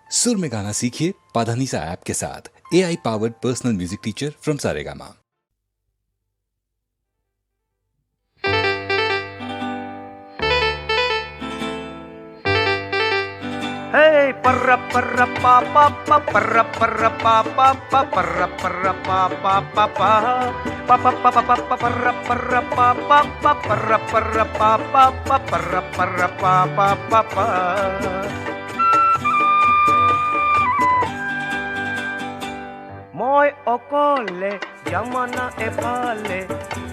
सुर में गाना सीखिए पाधानीसा ऐप के साथ। AI powered personal music teacher from Saregama. Hey, parra parra pa pa pa parra parra pa pa pa parra parra pa pa pa pa pa pa pa pa pa parra parra pa pa pa parra parra pa pa pa parra parra pa pa pa pa মই অকলে জামানা এফালে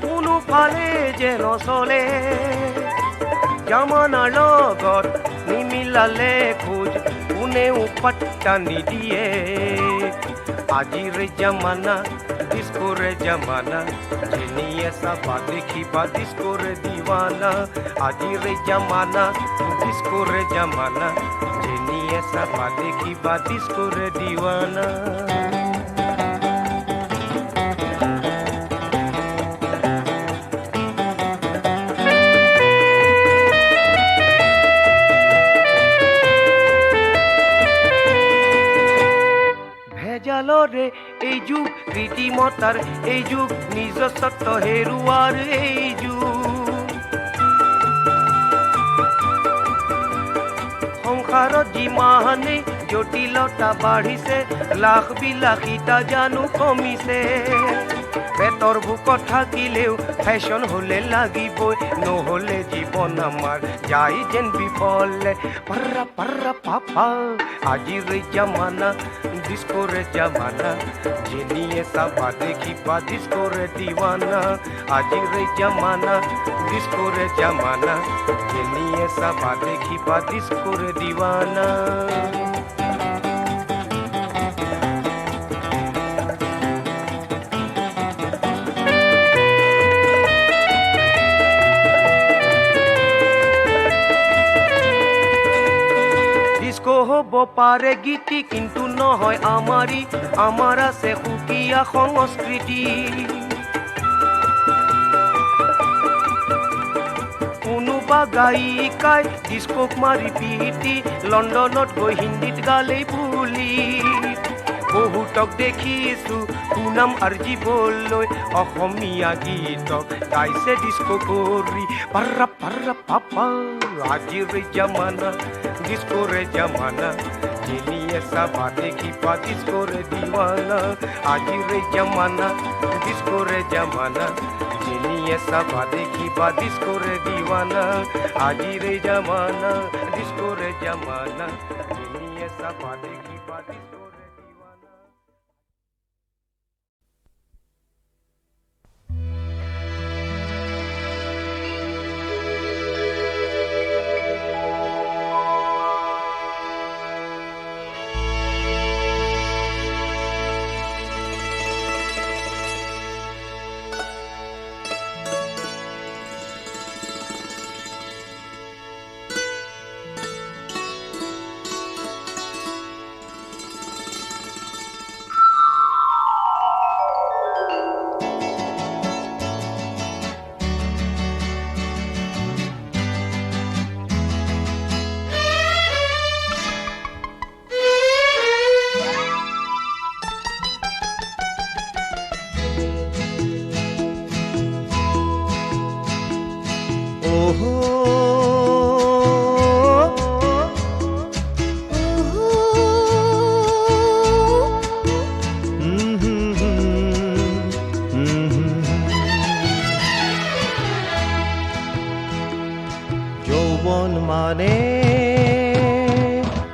কোনো ফালে যে নচলে জামানাৰ লগত নিমিলালে খোজ কোনেও পাত্তা নিদিয়ে আজিৰ জামানা ডিস্কোৰে জামানা যেনিয়ে চাবা দেখিবা ডিস্কোৰে দিৱানা আজিৰ জামানা ডিস্কোৰে জামানা যেনিয়ে চাবা দেখিবা ডিস্কোৰে দিৱানা জালৰে এই যুগ কৃত্ৰিমতাৰ এই যুগ নিজস্বত্ব হেৰুৱাৰ এই যুগ সংসাৰত যিমানে জটিলতা বাঢ়িছে লাখ বিলাসিতা জানো কমিছে পেটৰ ভোকত থাকিলেও ফেশ্বন হলে লাগিবই নহলে জীৱন আমাৰ যাই যেন বিফলে পাৰ্ৰা পাৰ্ৰা পাপা আজিৰ জামানা ডিস্কোৰে জামানা যেনিয়ে চাবা দেখিবা ডিস্কোৰে দিৱানা আজিৰ জামানা ডিস্কোৰে জামানা যেনিয়ে চাবা দেখিবা ডিস্কোৰে দিৱানা হব পাৰে গীতি কিন্তু নহয় আমাৰ আছে সুকীয়া সংস্কৃতি কোনোবা গায়িকাই ডিস্কোক মাৰি পিটি লণ্ডনত গৈ হিন্দীত গালেই বুলি বহুতক দেখিছো সুনাম আৰ্জিবলৈ অসমীয়া গীতক গাইছে ডিস্কো কৰি পাৰ্ৰা পাৰ্ৰা পাপা আজিৰ জামানা ডিস্কোৰে জামানা যেনিয়ে চাবা দেখিবা ডিস্কোৰে দিৱানা আজিৰ জামানা ডিস্কোৰে জামানা যেনিয়ে চাবা দেখিবা ডিস্কোৰে দিৱানা আজিৰ জামানা ডিস্কোৰে জামানা যেনিয়ে চাবা দেখিবা ডিস্কোৰে দিৱানা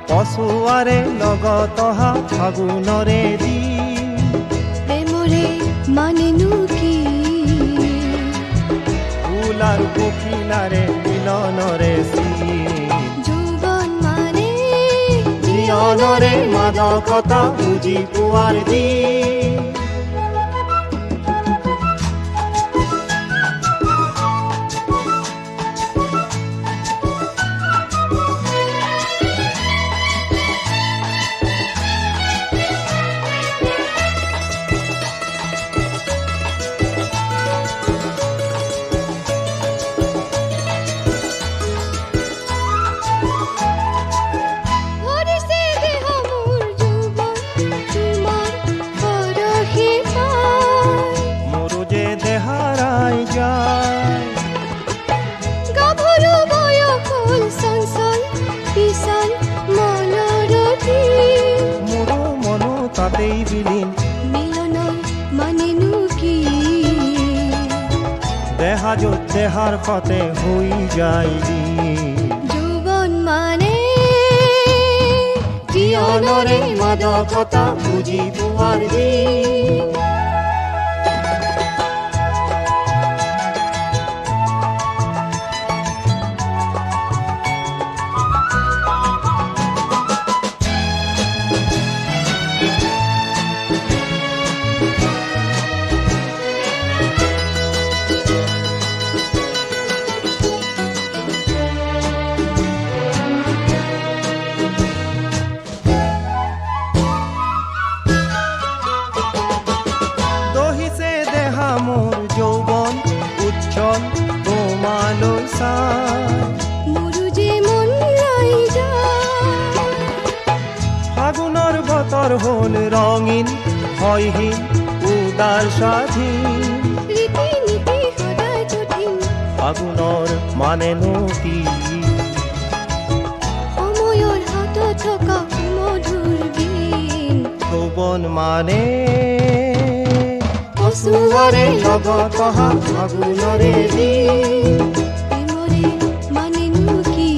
পশুৱাৰে লগত অহা ফাগুণৰে দিন প্ৰেমৰে মানেনো কি ফুল আৰু পখিলাৰে মিলনৰে যৌৱন মানে জীৱনৰে মাদকতা বুজি পোৱাৰ দিন ভৰিছে দেহ মোৰ লাজত দেহাৰ ফতে হৈ যায় দিন যৌৱন মানে জীৱনৰে মাদকতা বুজি পোৱাৰ দিন দহিছে দেহা মোৰ যৌৱন উজ্জ্বল তোমালৈ চাই মোৰো যে মন ৰৈ যায় ফাগুনৰ বতৰ হ'ল ৰঙীন হয়হীন উদাৰ স্বাধীন ৰীতি নীতি সদায় কঠিন ফাগুনৰ মানেনো কি সময়ৰ হাতত থকা মধুৰ দিন যৌৱন মানে কচুৰে লগত অহা ফাগুনৰে দিন প্ৰেমৰে মানেনো কি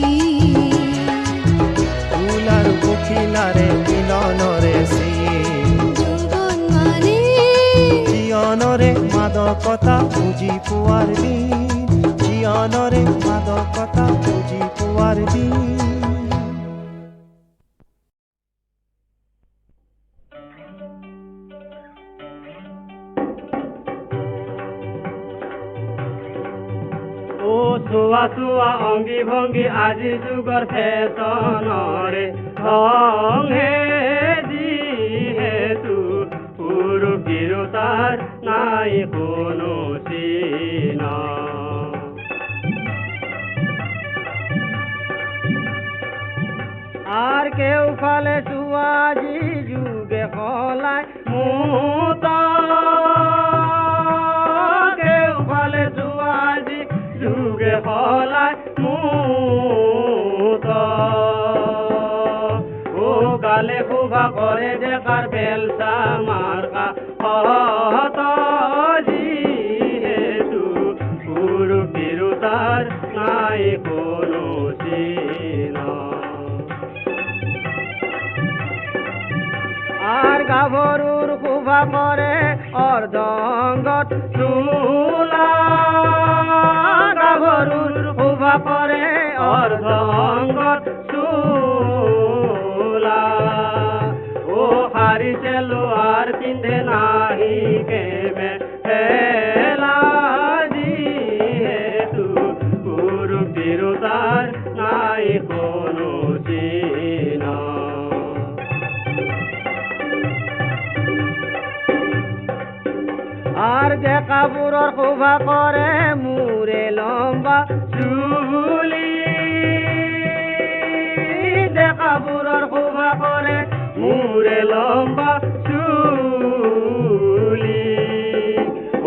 ফুল আৰু পখিলাৰে মিলনৰে চিন যৌৱন মানে জীৱনৰে মাদকতা বুজি পোৱাৰ দিন জীৱনৰে মাদকতা বুজি পোৱাৰ দিন ও চোৱা চোৱা অংগী ভংগী আজিৰ যুগৰ ফেশ্বনৰে ৰংহে যিহেতু পুৰুষ তিৰোতাৰ নাই কোনো চিন আর কেউ ফালে চুয়াজি যুগে ফলাই মুত কেউ ফালে চুয়াজি যুগে ফলাই মুত ও গালে ফুভা করে দেখার বেলসা মার্কা হত যিহেতু পুরুষ তিৰোতাৰ নাই কোনো চিন আর গাভরুর কুভা করে অর্ধঙ্গত চুলা গাভরুর কুভা করে অর্ধঙ্গত চুলা ও হারিছে লোহার পিন্ধে নাহি কেমে হেলা যিহেতু পুরুষ তিৰোতাৰ নাই কোনো চিন আর যে কাপড়র শোভা করে মুরে লম্বা চুলি যে কাপড়র শোভা করে মুরে লম্বা চুলি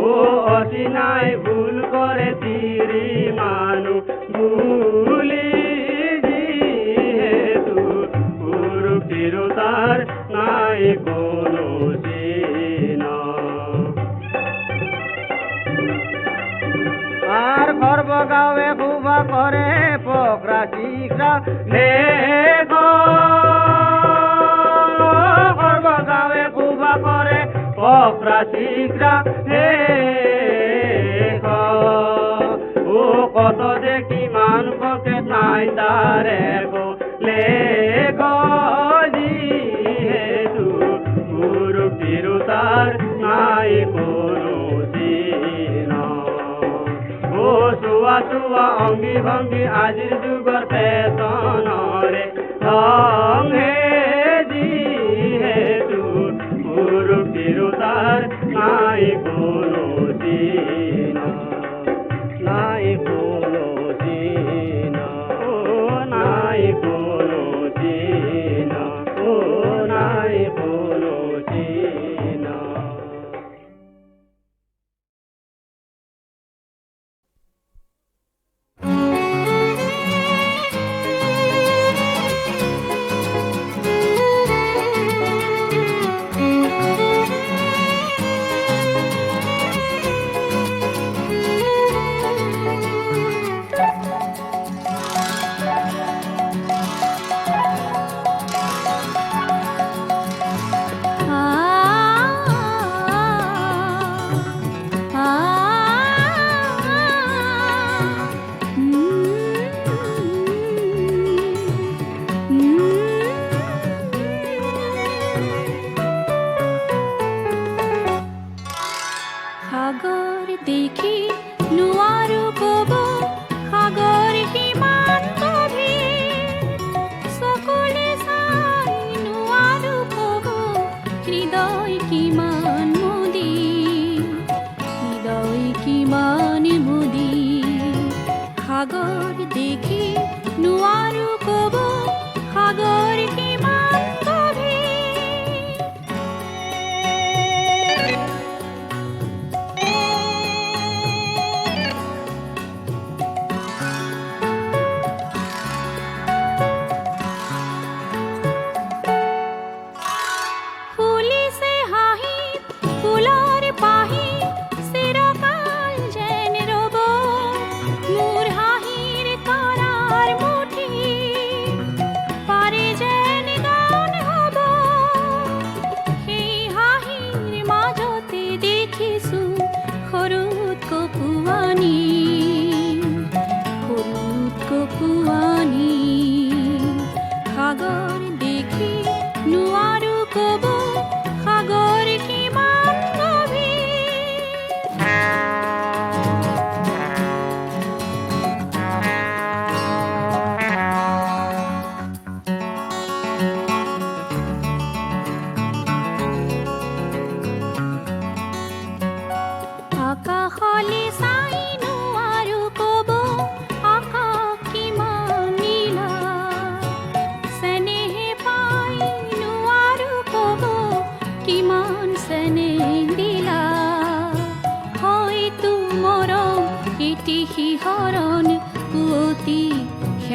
ও অচিনাই ভুল করে তিরি মানুষ ভুলি যিহেতু পুরুষ তিৰোতাৰ নাই কোনো চিন আৰ খৰ্ব গাঁৱে শোভা কৰে পকৰা শিখৰা লেখ খৰ্ব গাঁৱে শোভা করে পকরা শিখরা লেখ ও কত যে কিমান পকে নাই তারে লেখ যিহেতু পুরুষ তিৰোতাৰ নাই কোনো চিন ও চোৱা চোৱা অংগী ভংগী আজিৰ যুগৰ ফেশ্বনৰে ৰংহে যিহেতু পুৰুষ তিৰোতাৰ নাই কোনো চিন নাই কোনো চিন ও নাই কোনো চিন ও নাই কোনো চিন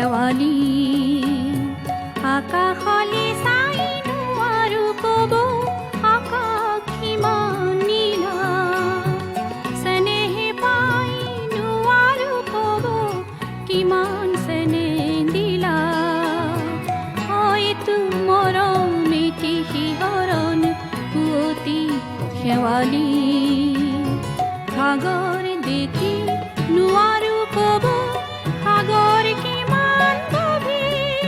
শেৱালি আকাশলে চাই নোৱাৰো কব আকাশ কিমান নীলা চেনেহে পাই নোৱাৰো কব কিমান চেনেহ দিলা হয়তো মৰম এটি শিহৰণ পুৱতি শেৱালি সাগৰ দেখি নোৱাৰো কব সাগৰ কিমান গভীৰ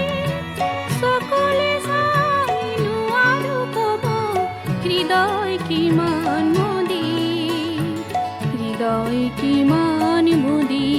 চকুলে চাই নোৱাৰো কব হৃদয় কিমান মদিৰ হৃদয় কিমান মদিৰ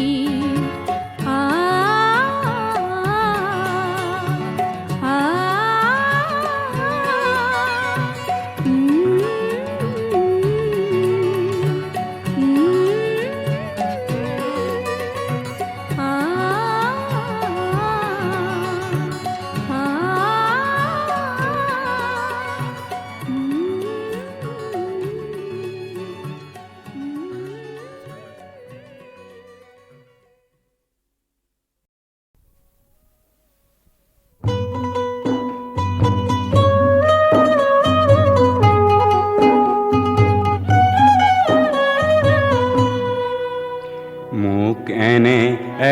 মোক এনে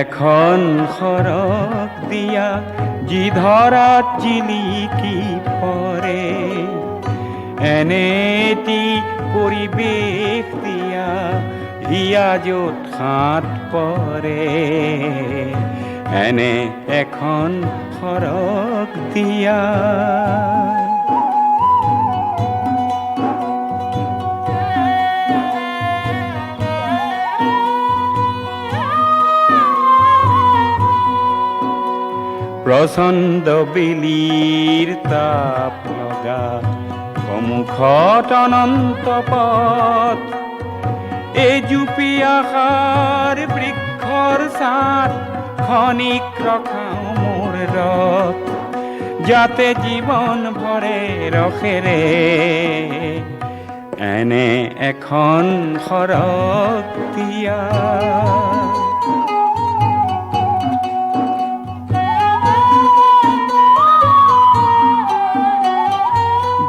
এখন সৰগ দিয়া যি ধৰাত জিলিকি পৰে এনে এটি পৰিৱেশ দিয়া হিয়া য'ত হাত পৰে এনে এখন সৰগ দিয়া প্ৰচণ্ড বেলিৰ তাপ লগা সন্মুখত অনন্ত পথ এজুপি আশাৰ বৃক্ষৰ ছাঁত ক্ষণিক ৰখাও মোৰ ৰথ যাতে জীৱন ভৰে ৰসেৰে এনে এখন সৰগ দিয়া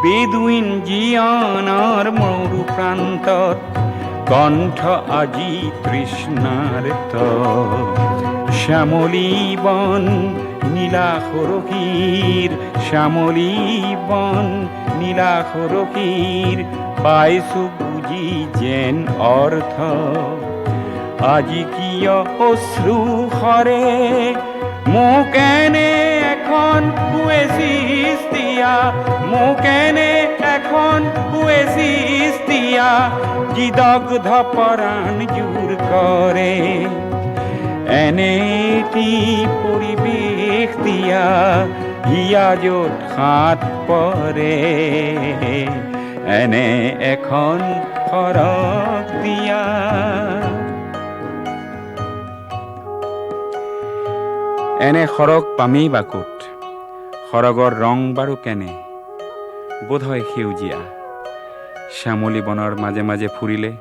বেদুইন জীয়নৰ মৰু প্ৰান্তত কণ্ঠ আজি তৃষ্ণাৰ্ত শ্যামলী বন নীলা সৰসীৰ শ্যামলী বন নীলা সৰসীৰ পাইছো বুজি যেন অৰ্থ আজি কিয় অশ্ৰু সৰে মোক এনে এখন ওয়েসিস দিয়া মোক এনে এখন ওয়েসিস দিয়া যি দগ্ধ পৰাণ জোৰ কৰে এনেটি পৰিৱেশ দিয়া হিয়া য'ত হাত পৰে এনে এখন সৰগ দিয়া এনে সৰগ পামেই বা ক'ত সৰগৰ ৰং বাৰু কেনে বোধহয় সেউজীয়া শ্যামলী বনৰ মাজে মাজে ফুৰিলে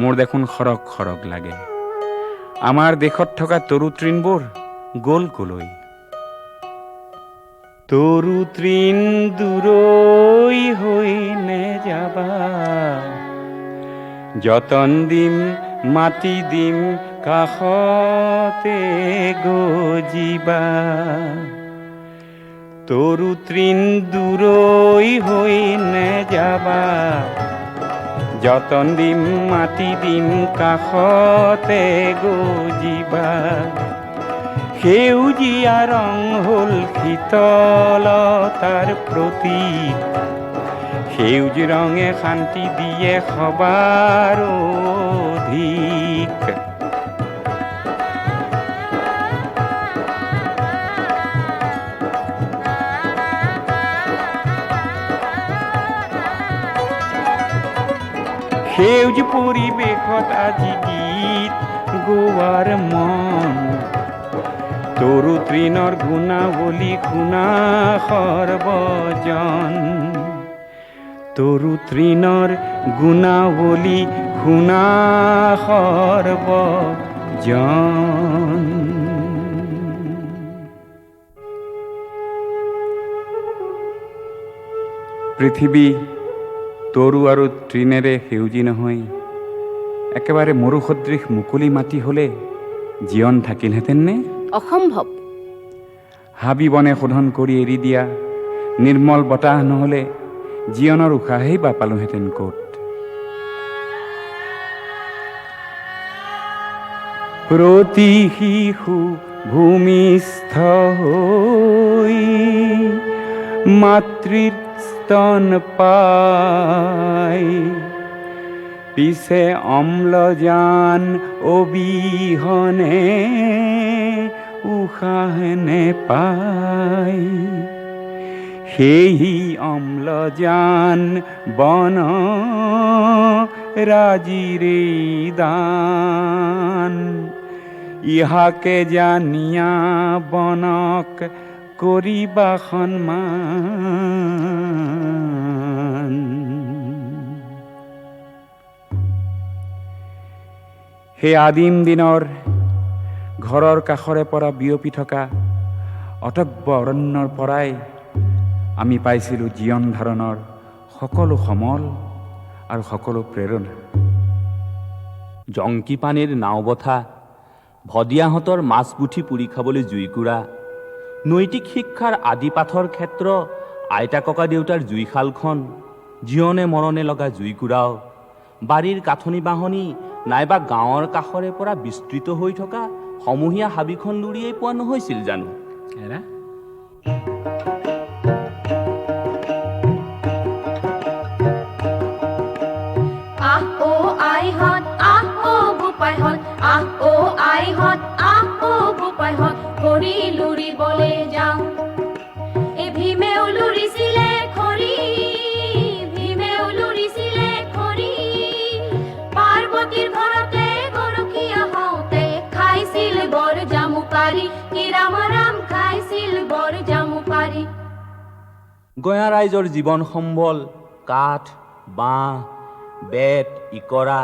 মোৰ দেখোন সৰগ সৰগ লাগে আমাৰ দেশত থকা তৰু তৃণবোৰ গ'ল কলৈ তৰু তৃণ দূৰৈ হৈ নেযাবা যতন দিম মাটি দিম কাষতে গজিবা তৰু তৃণ দূৰৈ হৈ নেযাবা যতন দিম মাটি দিম কাষতে গজিবা সেউজীয়া ৰং হ'ল শীতলতাৰ প্ৰতীক সেউজ ৰঙে শান্তি দিয়ে সবাৰ অধিক সেউজ পৰিৱেশত আজি গীত গোৱাৰ মন তৰু তৃণৰ গুণাৱলী শুনা সৰ্বজন তৰু তৃণৰ গুণাৱলী শুনা সৰ্বজন পৃথিৱী তৰু আৰু তৃণেৰে সেউজী নহয়, একেবাৰে মৰুসদৃশ মুকলি মাটি হ'লে জীৱন থাকিলহেঁতেন নে? অসম্ভৱ। হাবি বনে শোধন কৰি এৰি দিয়া নিৰ্মল বতাহ নহ'লে জীৱনৰ উশাহেই বা পালোহেঁতেন ক'ত? প্ৰতি শিশু ভূমিষ্ঠ হৈ মাতৃৰ স্তন পাই, পিছে অম্লজান অবিহনে উশাহ নেপায়। সেই অম্লজান বন ৰাজিৰে দান, ইহাকে জানিয়া বনক কৰিবা সন্মান। সেই আদিম দিনৰ ঘৰৰ কাষৰে পৰা বিয়পি থকা অটব্য অৰণ্যৰ পৰাই আমি পাইছিলোঁ জীৱন ধাৰণৰ সকলো সমল আৰু সকলো প্ৰেৰণা। জংকি পানীৰ নাও বঠা, ভদিয়াহঁতৰ মাছ পুঠি পুৰি খাবলৈ জুইকুৰা, নৈতিক শিক্ষাৰ আদি পাঠৰ ক্ষেত্ৰ আইতা ককা দেউতাৰ জুইশালখন, জীৱনে মৰণে লগা জুইকুৰাও, বাৰীৰ কাঠনি বাহনি নাইবা গাঁৱৰ কাষৰে পৰা বিস্তৃত হৈ থকা সমূহীয়া হাবিখন লুৰিয়েই পোৱা নহৈছিল জানো? এৰা আহ ও আইহঁত, আহ ও বোপাইহঁত, আহ ও আইহঁত, আহ ও বোপাইহঁত, খৰি লুৰিবলৈ যাওঁ। এই ভীমেও লুৰিছিলে খৰি, ভীমেও লুৰিছিলে খৰি, পাৰ্বতীৰ ঘৰতে গৰখীয়া হওঁতে খাইছিল বৰ জামুকাৰি, কি ৰাম ৰাম খাইছিল বৰ জামুকাৰি। গঞা ৰাইজৰ জীৱন সম্বল কাঠ, বাঁহ, বেত, ইকৰা,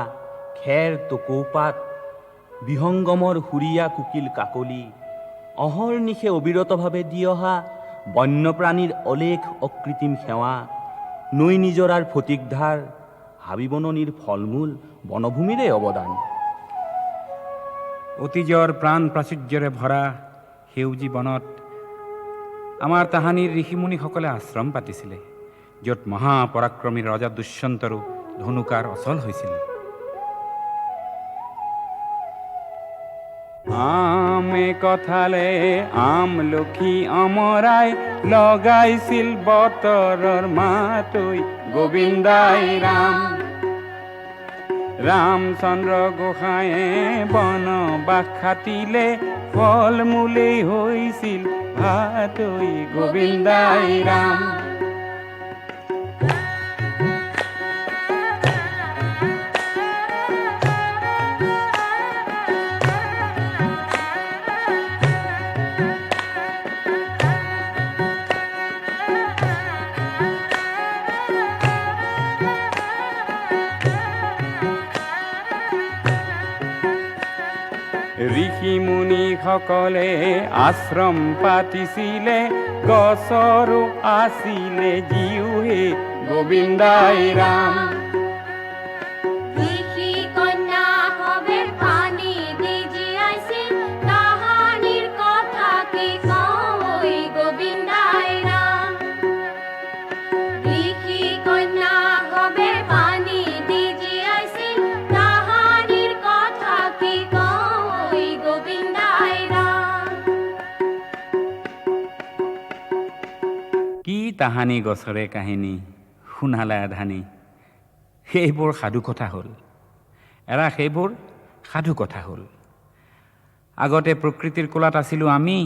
খেৰ, টকৌপাত, বিহংগমৰ সুৰীয়া কুকিল কাকলি, অহৰ্নিশে অবিৰতভাৱে দি অহা বন্যপ্ৰাণীৰ অলেখ অকৃত্ৰিম সেৱা, নৈ নিজৰাৰ ফটিকধাৰ, হাবি বননিৰ ফলমূল, বনভূমিৰে অৱদান। অতীজৰ প্ৰাণ প্ৰাচুৰ্যৰে ভৰা সেউজী বনত আমাৰ তাহানিৰ ঋষিমুনিসকলে আশ্ৰম পাতিছিলে, য'ত মহাপৰাক্ৰমী ৰজা দুষ্যন্তৰো ধনুকাৰ অচল হৈছিল। আমে কঁঠালে আমলখি অমৰাই লগাইছিল বতৰৰ মাতৈ, গোবিন্দাই ৰাম। ৰামচন্দ্ৰ গোসাঁয়ে বনবাস খাটিলে ফল মূলেই হৈছিল ভাতৈ, গোবিন্দাই ৰাম। ঋষি মুনিসকলে আশ্ৰম পাতিছিলে, গছৰো আছিলে জীউহে, গোবিন্দাই ৰাম। ঋষি কন্যা হবে পানী দি জীয়াইছিল, তাহানিৰ কথা কি কওঁ ঐ গোবিন্দাই ৰাম। ঋষি কন্যা হবে পানী দি জীয়াইছিল, তাহানিৰ কথা কি কওঁ ঐ গোবিন্দাই ৰাম। কি তাহানি গছৰে কাহিনী শুনালে আধানি, সেইবোৰ সাধু কথা হ'ল। এৰা সেইবোৰ সাধু কথা হ'ল। আগতে প্ৰকৃতিৰ কোলাত আছিলোঁ আমি,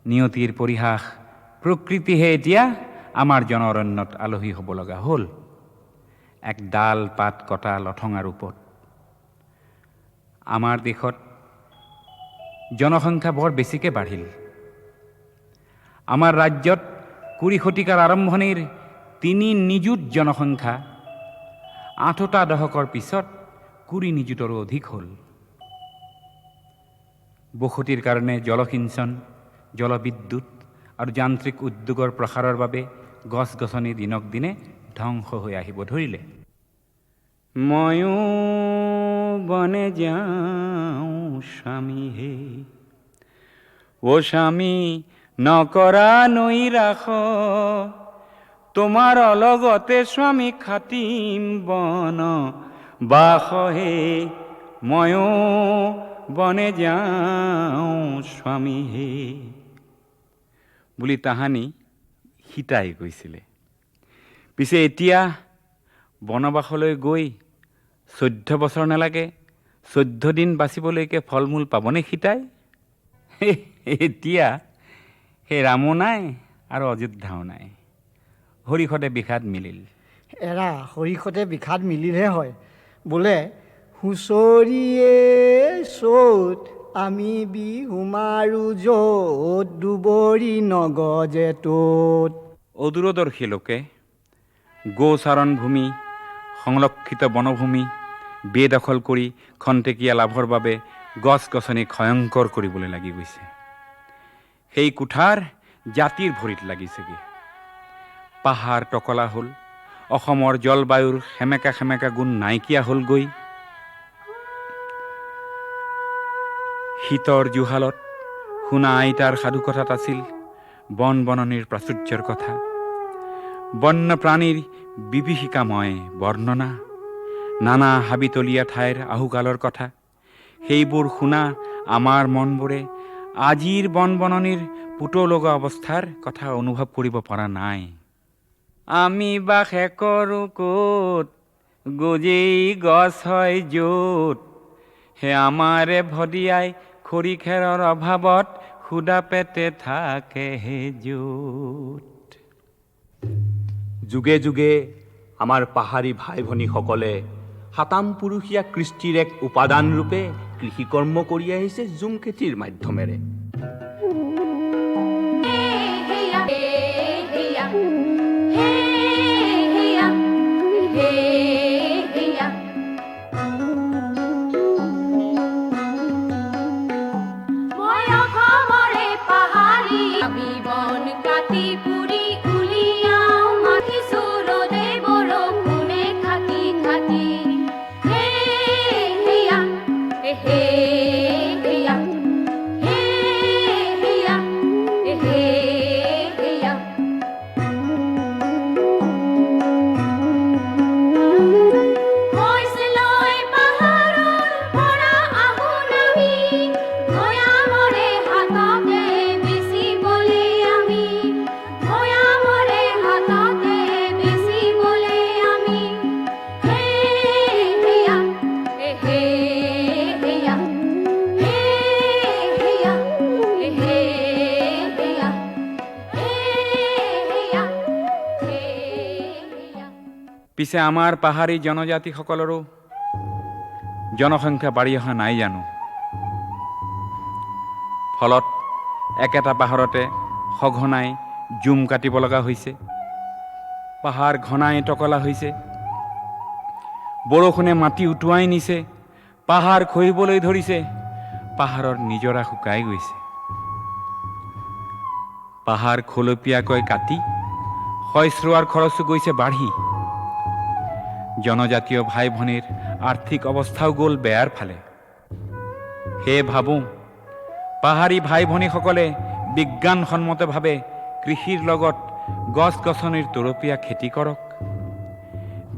নিয়তিৰ পৰিহাস, প্ৰকৃতিহে এতিয়া আমাৰ জনঅৰণ্যত আলহী হ'ব লগা হ'ল, এক ডাল পাত কটা লঠঙা ৰূপত। আমাৰ দেশত জনসংখ্যা বৰ বেছিকৈ বাঢ়িল। আমাৰ ৰাজ্যত 20 শতিকাৰ আৰম্ভণিৰ 3 নিযুত জনসংখ্যা 8টা দশকৰ পিছত 20 নিযুতৰো অধিক হ'ল। বসতিৰ কাৰণে জলসিঞ্চন, জলবিদ্যুৎ আৰু যান্ত্ৰিক উদ্যোগৰ প্ৰসাৰৰ বাবে গছ গছনি দিনক দিনে ধ্বংস হৈ আহিব ধৰিলে। ময়ো বনে যাওঁ স্বামী হে, ও স্বামী নকৰা নৈ ৰাখ, তোমাৰ অলগতে স্বামী খাটিম বন বাস হে, ময়ো বনে যাওঁ স্বামী হে বুলি তাহানি সীতাই কৈছিলে। পিছে এতিয়া বনবাসলৈ গৈ 14 বছৰ নালাগে, 14 দিন বাচিবলৈকে ফল মূল পাবনে সীতাই? এতিয়া সেই ৰামো নাই আৰু অযোধ্যাও নাই, হৰিষতে বিষাদ মিলিল। এৰা হৰিষতে বিষাদ মিলিলহে হয়। বোলে হুঁচৰিয়ে চ'ত আমি বিহু মাৰো য'ত, দুবৰি নগজে ত'ত। অদূৰদৰ্শী লোকে গোচাৰণ ভূমি, সংৰক্ষিত বনভূমি বেদখল কৰি খন্তেকীয়া লাভৰ বাবে গছ গছনি ভয়ংকৰ কৰিবলৈ লাগি গৈছে। সেই কুঠাৰ জাতিৰ ভৰিত লাগিছেগৈ। পাহাৰ টকলা হ'ল, অসমৰ জলবায়ুৰ সেমেকা সেমেকা গুণ নাইকিয়া হ'লগৈ। শীতৰ জুহালত শুনা আইতাৰ সাধুকথাত আছিল বন বননিৰ প্ৰাচুৰ্যৰ কথা, বন্যপ্ৰাণীৰ বিভীষিকাময় বৰ্ণনা, নানা হাবিতলীয়া ঠাইৰ আহুকালৰ কথা। সেইবোৰ শুনা আমাৰ মনবোৰে আজিৰ বন বননিৰ পুতলগা অৱস্থাৰ কথা অনুভৱ কৰিব পৰা নাই। আমি বাসে কৰোঁ ক'ত, গজেই গছ হয় য'ত, হে আমাৰে ভদিয়াই খৰি খেৰৰ অভাৱত সুদা পেটে থাকে হে য'ত। যুগে যুগে আমাৰ পাহাৰী ভাই ভনীসকলে সাতাম পুৰুষীয়া কৃষ্টিৰ এক উপাদান ৰূপে কৃষিকৰ্ম কৰি আহিছে জুম খেতিৰ মাধ্যমেৰে। হেয়া হেয়া হেয়া হেয়া, মই অসমৰে পাহাৰী, আমি বন কাটি পুৰি উলিয়াও মাটি চোৰদে বৰষুণে খাটি খাটি। হেয়া হেয়া হেয়া হেয়া, হৈছিলৈ পাহাৰৰ পৰা আহোঁ নামি, ভৈয়ামৰে হাততে বেচিবলে আমি, ভৈয়ামৰে হাততে বেচিবলে আমি। হেয়া হেয়া হেয়া হেয়া হেয়া। পিছে আমাৰ পাহাৰী জনজাতিসকলৰো জনসংখ্যা বাঢ়ি অহা নাই জানো? ফলত একেটা পাহাৰতে সঘনাই জুম কাটিব লগা হৈছে, পাহাৰ ঘনাই টকলা হৈছে, বৰষুণে মাটি উটুৱাই নিছে, পাহাৰ খহিবলৈ ধৰিছে, পাহাৰৰ নিজৰা শুকাই গৈছে। পাহাৰ খলপীয়াকৈ কাটি শইচ ৰোৱাৰ খৰচো গৈছে বাঢ়ি। জনজাতীয় ভাই ভনীৰ আৰ্থিক অৱস্থাও গ'ল বেয়াৰ ফালে। সেয়ে ভাবোঁ পাহাৰী ভাই ভনীসকলে বিজ্ঞানসন্মতভাৱে কৃষিৰ লগত গছ গছনিৰ তৰপীয়া খেতি কৰক।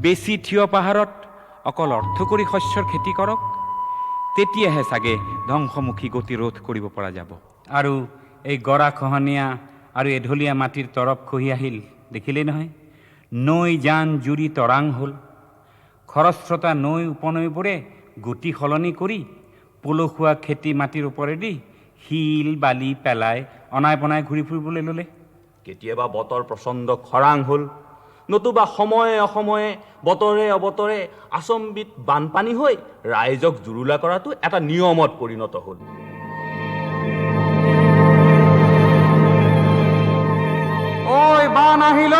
বেছি থিয় পাহাৰত অকল অৰ্থ কৰি শস্যৰ খেতি কৰক, তেতিয়াহে চাগে ধ্বংসমুখী গতি ৰোধ কৰিব পৰা যাব। আৰু এই গৰা খহনীয়া আৰু এঢলীয়া মাটিৰ তৰপ খহি আহিল, দেখিলেই নহয়, নৈ জান জুৰি তৰাং হ'ল। খৰস্ৰোতা নৈ উপনৈবোৰে গতি সলনি কৰি পলসুৱা খেতি মাটিৰ ওপৰেদি শিল বালি পেলাই অনাই বনাই ঘূৰি ফুৰিবলৈ ল'লে। কেতিয়াবা বতৰ প্ৰচণ্ড খৰাং হ'ল, নতুবা সময়ে অসময়ে বতৰে অবতৰে আচম্বিত বানপানী হৈ ৰাইজক জুৰুলা কৰাটো এটা নিয়মত পৰিণত হ'ল। ঐ বান আহিল,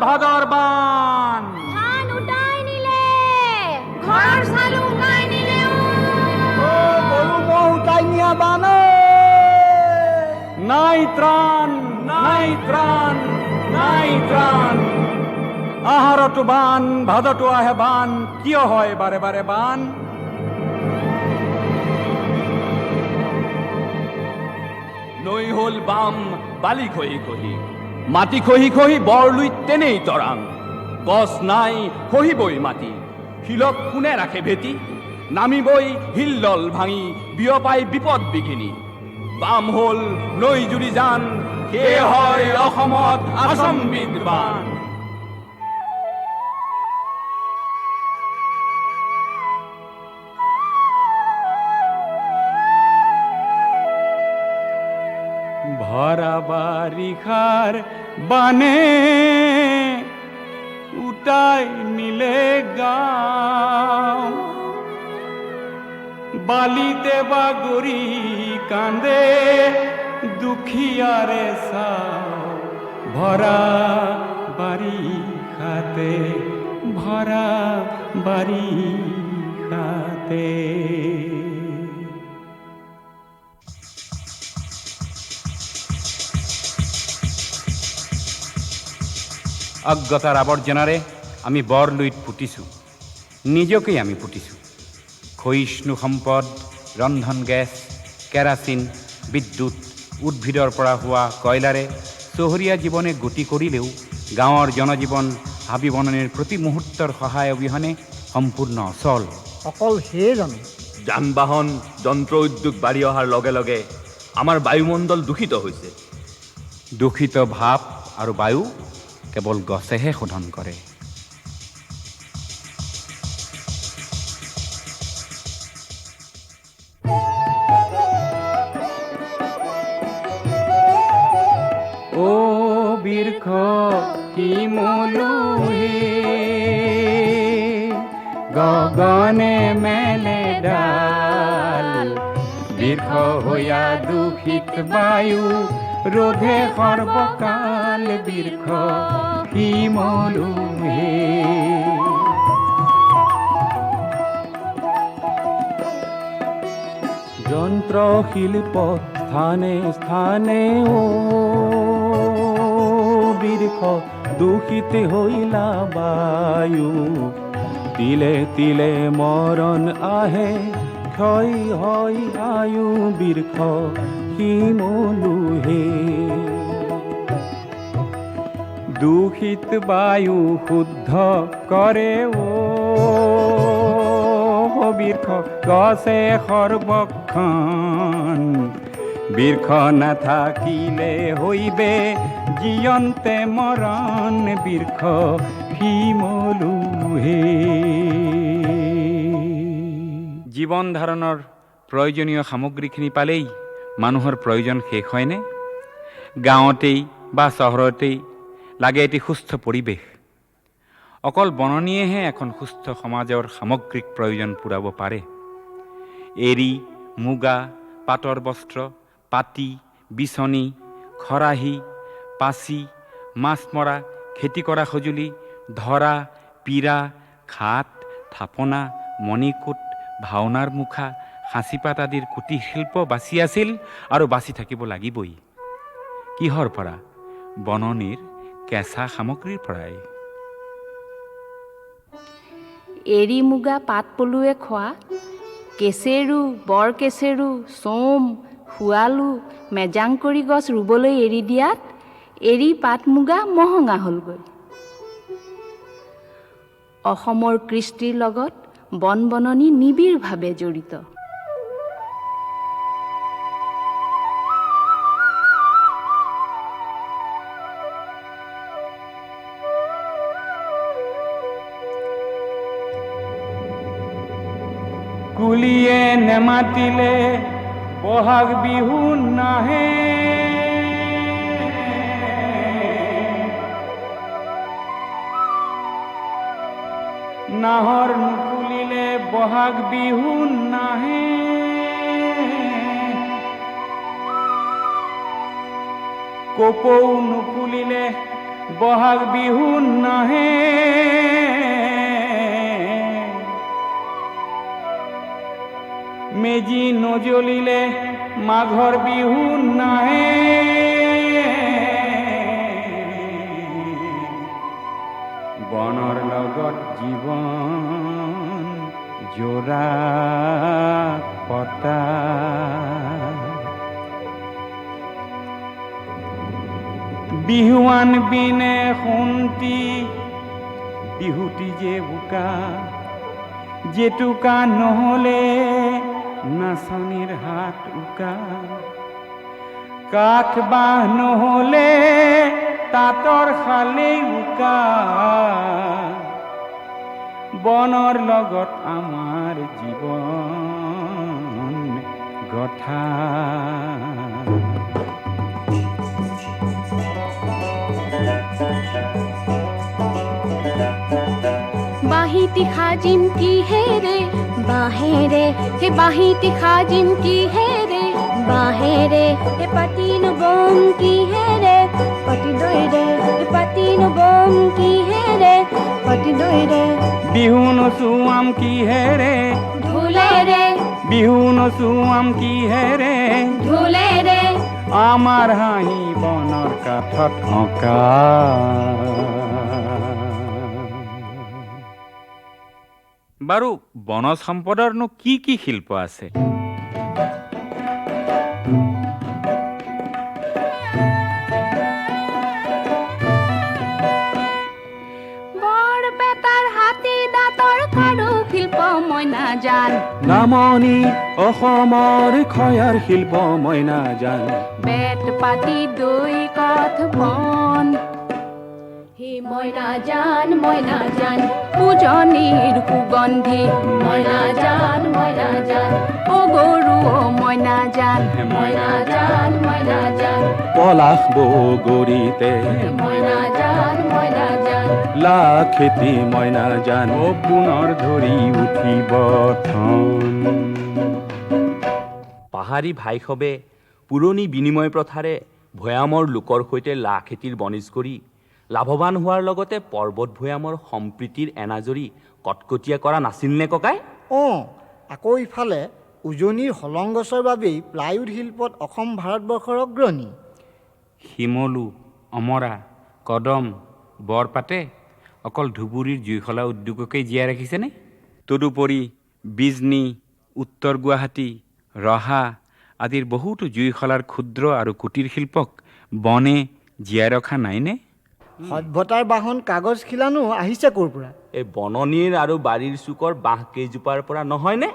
ভাদৰ বান। ধান উটাই নিলে, ঘৰৰ চালু উটাই নিলে, গৰু ম'হ উটাই নিয়া বানে। নাই ত্ৰাণ, নাই ত্ৰাণ, নাই নাই ত্ৰাণ। আহাৰতো বান, ভাদতো আহে বান, কিয় হয় বাৰে বাৰে বান? নৈ হল বাম বালি খহি খহি, মাটি খহি খহি বৰলুইত তেনেই তৰাং। গছ নাই খহিবই মাটি, শিলক কোনে ৰাখে ভেটি? নামিবই শিলডল ভাঙি, বিয়পাই বিপদ বিঘিনি। বাম হল নৈ জুৰি জান, সেয়ে হয় অসমত আচম্বিত বান। ভরা বারিখার বানে উটাই নিলে গাঁও, বালিতে বাগরি কান্দে দুখিয়ারে সাও। ভরা বাড়ি খাতে, ভরা বাড়ি খাতে। অজ্ঞতাৰ আৱৰ্জনাৰে আমি বৰলুইত পুতিছোঁ, নিজকেই আমি পুতিছোঁ। ক্ষয়িষ্ণু সম্পদ, ৰন্ধন গেছ, কেৰাচিন, বিদ্যুৎ, উদ্ভিদৰ পৰা হোৱা কয়লাৰে চহৰীয়া জীৱনে গতি কৰিলেও গাঁৱৰ জনজীৱন হাবি বননিৰ প্ৰতি মুহূৰ্তৰ সহায় অবিহনে সম্পূৰ্ণ অচল। অকল সেয়ে জানো? যান বাহন যন্ত্ৰ উদ্যোগ বাঢ়ি অহাৰ লগে লগে আমাৰ বায়ুমণ্ডল দূষিত হৈছে। দূষিত ভাপ আৰু বায়ু কেৱল গছেহে শোধন কৰে। ও বৃক্ষ কি মলুহে, গগনে মেলে ডাল। বৃক্ষ হইয়া দূষিত বায়ু রোধে সর্বকাল। বৃক্ষ কি মলুহে। যন্ত্র শিল্প স্থানে স্থানে ও বৃক্ষ দূষিত হইলা বায়ু। তিলে তিলে মরণ আহে, ক্ষয় হয় আয়ু। বৃক্ষ কি মলুহে। দূষিত বায়ু শুদ্ধ কৰে ও বৃক্ষ, গছে সৰ্বক্ষণ। বৃক্ষ নাথাকিলে হইবে জীয়ন্তে মৰণ। বৃক্ষ কি মলুহে। জীৱন ধাৰণৰ প্ৰয়োজনীয় সামগ্ৰীখিনি পালেই মানুহৰ প্ৰয়োজন শেষ হয়নে? গাঁৱতেই বা চহৰতেই লাগে এটি সুস্থ পৰিৱেশ। অকল বননিয়েহে এখন সুস্থ সমাজৰ সামগ্ৰিক প্ৰয়োজন পূৰাব পাৰে। এৰী, মুগা, পাটৰ বস্ত্ৰ, পাতি, বিচনী, খৰাহী, পাচি, মাছ মৰা, খেতি কৰা সঁজুলি, ধৰা, পীৰা, খাট, থাপনা, মণিকোট, ভাওনাৰ মুখা, সাঁচিপাত আদিৰ কুটিৰ শিল্প বাচি আছিল আৰু বাচি থাকিব লাগিবই। কিহৰ পৰা? বননিৰ কেঁচা সামগ্ৰীৰ পৰাই। এৰী মুগা পাট পলুৱে খোৱা কেচেৰু, বৰ কেচেৰু, চোম, শুৱালু, মেজাংকৰি গছ ৰুবলৈ এৰি দিয়াত এৰী পাট মুগা মহঙা হ'লগৈ। অসমৰ কৃষ্টিৰ লগত বন বননি নিবিড়ভাৱে জড়িত। কুলিয়ে নেমাতিলে বহাগ বিহু নাহে। নাহৰ নুকুলিলে বহাগ বিহু নাহে। কপৌ নুকুলিলে বহাগ বিহু নাহে। মেজি নজ্বলিলে মাঘৰ বিহু নাহে। বনৰ লগত জীৱন জোৰা পতা বিহুৱান বিনে শুন্তি বিহুটি যে বোকা জেতুকা নহলে নাচনিৰ হাত উকা কাঠ বাঁহ নহলে তাঁতৰ শালেই উকা বনৰ লগত আমাৰ জীৱন গঠা বাঁহীটি সাজিম কিহেৰে বাঁহেৰে হে বাঁহীটি সাজিম কিহেৰে বাঁহেৰে হে পাতি নবম কিহেৰে পাতি দৈৰে হে পাতি নবম কিহেৰে পাতি দৈৰে বিহু নচুৱাম কিহেৰে ঢোলেৰে বিহু নচুৱাম কিহেৰে ঢোলেৰে আমাৰ হাঁহি বনৰ কাঠত অঁকা বাৰু বনজ সম্পদৰনো কি কি শিল্প আছে বৰপেটাৰ হাতী দাঁতৰ কাৰু শিল্প মই নাজান নামনি অসমৰ খয়াৰ শিল্প মই নাজান বেত পাতি দৈ কাঠ বন হে মই নাজান উজনিৰ সুগন্ধি মই নাজান অ গৰু মই নাজান পলাশ বগৰীতে মই নাজান লা খেতি মই নাজান অ পুনৰ ধৰি উঠিব থন পাহাৰী ভাইসৱে পুৰণি বিনিময় প্ৰথাৰে ভৈয়ামৰ লোকৰ সৈতে লা খেতিৰ বনিজ কৰি লাভৱান হোৱাৰ লগতে পৰ্বত ভৈয়ামৰ সম্প্ৰীতিৰ এনাজৰি কটকটীয়া কৰা নাছিল নে ককাই অঁ আকৌ ইফালে উজনিৰ হলং গছৰ বাবেই প্লাইউড শিল্পত অসম ভাৰতবৰ্ষৰ অগ্ৰণী শিমলু অমৰা কদম বৰপাতে অকল ধুবুৰীৰ জুইশলা উদ্যোগকেই জীয়াই ৰাখিছেনে তদুপৰি বিজনী উত্তৰ গুৱাহাটী ৰহা আদিৰ বহুতো জুইশলাৰ ক্ষুদ্ৰ আৰু কুটিৰ শিল্পক বনে জীয়াই ৰখা নাইনে সভ্যতাৰ বাহন কাগজ খিলানো আহিছে ক'ৰ পৰা এই বননিৰ আৰু বাৰীৰ চুকৰ বাঁহ কেইজোপাৰ পৰা নহয়নে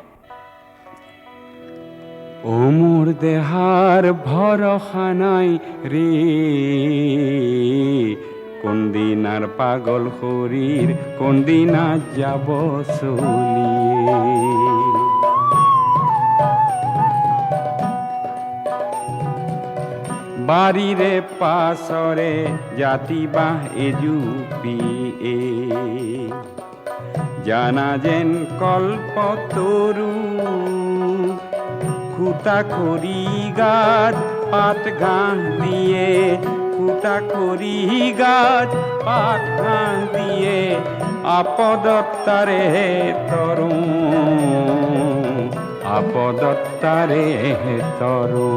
ও মোৰ দেহাৰ ভৰসা নাই ৰে কোনদিনাৰ পাগল শৰীৰ কোনদিনা যাব চলিয়ে বাৰীৰে পাছৰে জাতি বাঁহ এজুপিয়ে জানা যেন কল্পতৰু খুটা খৰি গাত পাত ঘাঁহ দিয়ে খুটা খৰি গাত পাত ঘাঁহ দিয়ে আপদত্তাৰে তৰু আপদত্তাৰে তৰু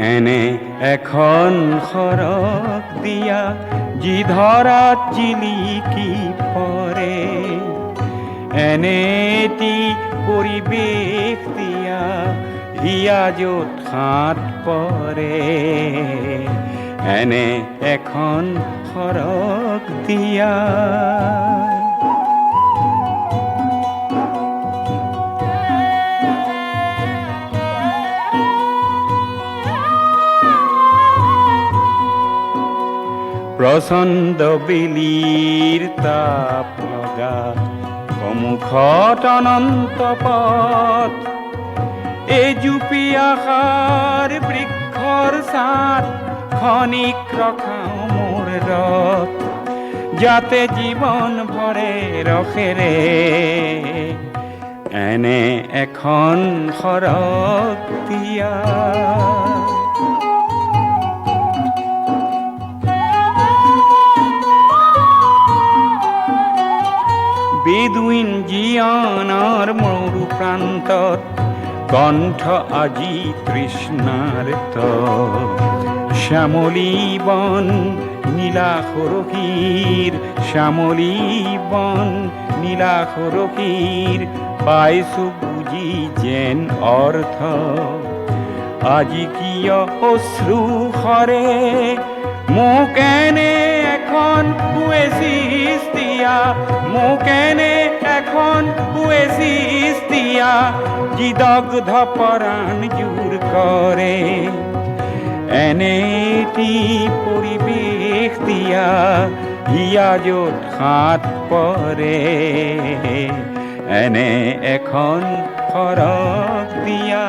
এনে এখন সৰগ দিয়া যি ধৰাত জিলিকি পৰে এনেটি পৰিৱেশ দিয়া হিয়া য'ত হাত পৰে এনে এখন সৰগ দিয়া প্ৰচণ্ড বেলিৰ তাপ লগা সন্মুখত অনন্ত পথ এজুপি আশাৰ বৃক্ষৰ ছাট খনিক ৰখাও মোৰ ৰথ যাতে জীৱন ভৰে ৰখেৰে এনে এখন সৰগ দিয়া মৃদুইন জীয়নৰ মৰু প্ৰান্তত কণ্ঠ আজি তৃষ্ণাৰ্ত শ্যামলী বন নীলা সৰসীৰ শ্যামলী বন নীলা সৰসীৰ পাইছো বুজি যেন অৰ্থ আজি কিয় অশ্ৰু সৰে মোক এনে এখন ওয়েসিস দিয়া মোক এনে এখন ওয়েসিস দিয়া জিদগ্ধ পৰাণ জোৰ কৰে এনেটি পৰিৱেশ দিয়া হিয়া য'ত হাত পৰে এনে এখন সৰগ দিয়া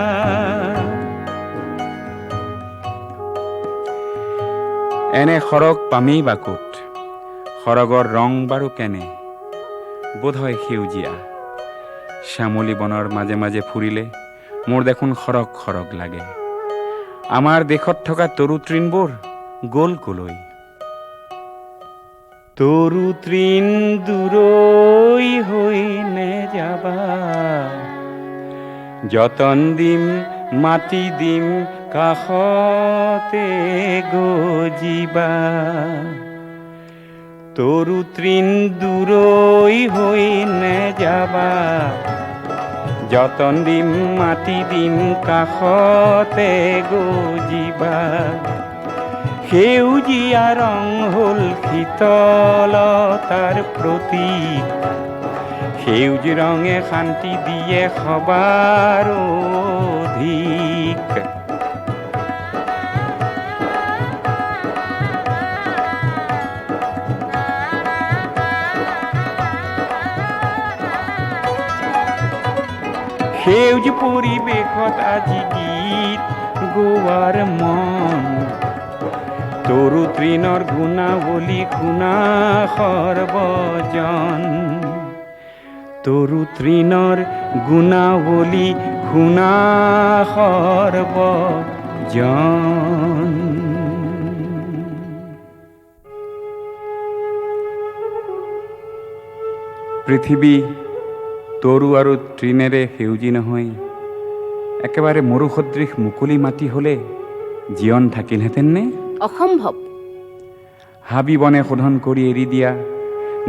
এনে সৰগ পামেই বা ক'ত সৰগৰ ৰং বাৰু কেনে বোধহয় সেউজীয়া শ্যামলী বনৰ মাজে মাজে ফুৰিলে মোৰ দেখোন সৰগ সৰগ লাগে আমাৰ দেশত থকা তৰু তৃণবোৰ গ'ল কলৈ তৰু তৃণ দূৰৈ হৈ নেযাবা যতন দিম মাটি দিম কাষতে গজিবা তৰু তৃণ দূৰৈ হৈ নেযাবা যতন দিম মাটি দিম কাষতে গজিবা সেউজীয়া ৰং হ'ল শীতলতাৰ প্ৰতীক সেউজ ৰঙে শান্তি দিয়ে সবাৰ অধিক সেউজ পৰিৱেশত আজি গীত গোৱাৰ মন তৰু তৃণৰ গুণাৱলী শুনা সৰ্বজন তৰু তৃণৰ গুণাৱলী শুনা সৰ্বজন পৃথিৱী তৰু আৰু তৃণেৰে সেউজী নহয় একেবাৰে মৰুসদৃশ মুকলি মাটি হ'লে জীৱন থাকিলহেঁতেন নে অসম্ভৱ হাবি বনে শোধন কৰি এৰি দিয়া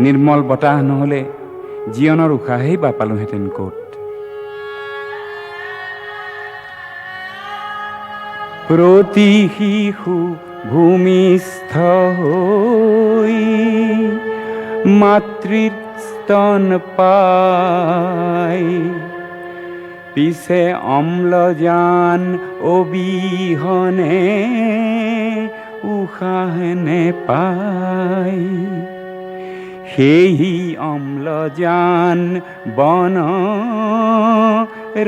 নিৰ্মল বতাহ নহ'লে জীৱনৰ উশাহেই বা পালোহেঁতেন ক'ত প্ৰতি শিশু ভূমিষ্ঠ হৈ মাতৃৰ স্তন পাই পিছে অম্লজান অবিহনে উশাহ নেপায় সেই অম্লজান বন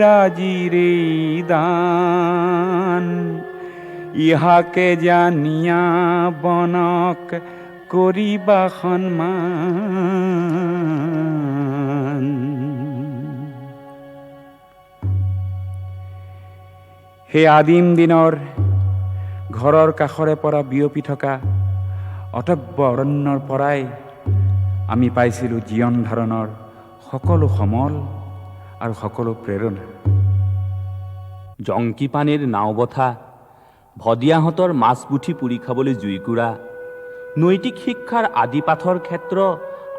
ৰাজিৰে দান ইহাকে জানিয়া বনক কৰিবা সন্মান সেই আদিম দিনৰ ঘৰৰ কাষৰে পৰা বিয়পি থকা অটব্য অৰণ্যৰ পৰাই আমি পাইছিলোঁ জীৱন ধাৰণৰ সকলো সমল আৰু সকলো প্ৰেৰণা জংকি পানীৰ নাও বঠা ভদিয়াহঁতৰ মাছ পুঠি পুৰি খাবলৈ জুইকুৰা নৈতিক শিক্ষাৰ আদি পাঠৰ ক্ষেত্ৰ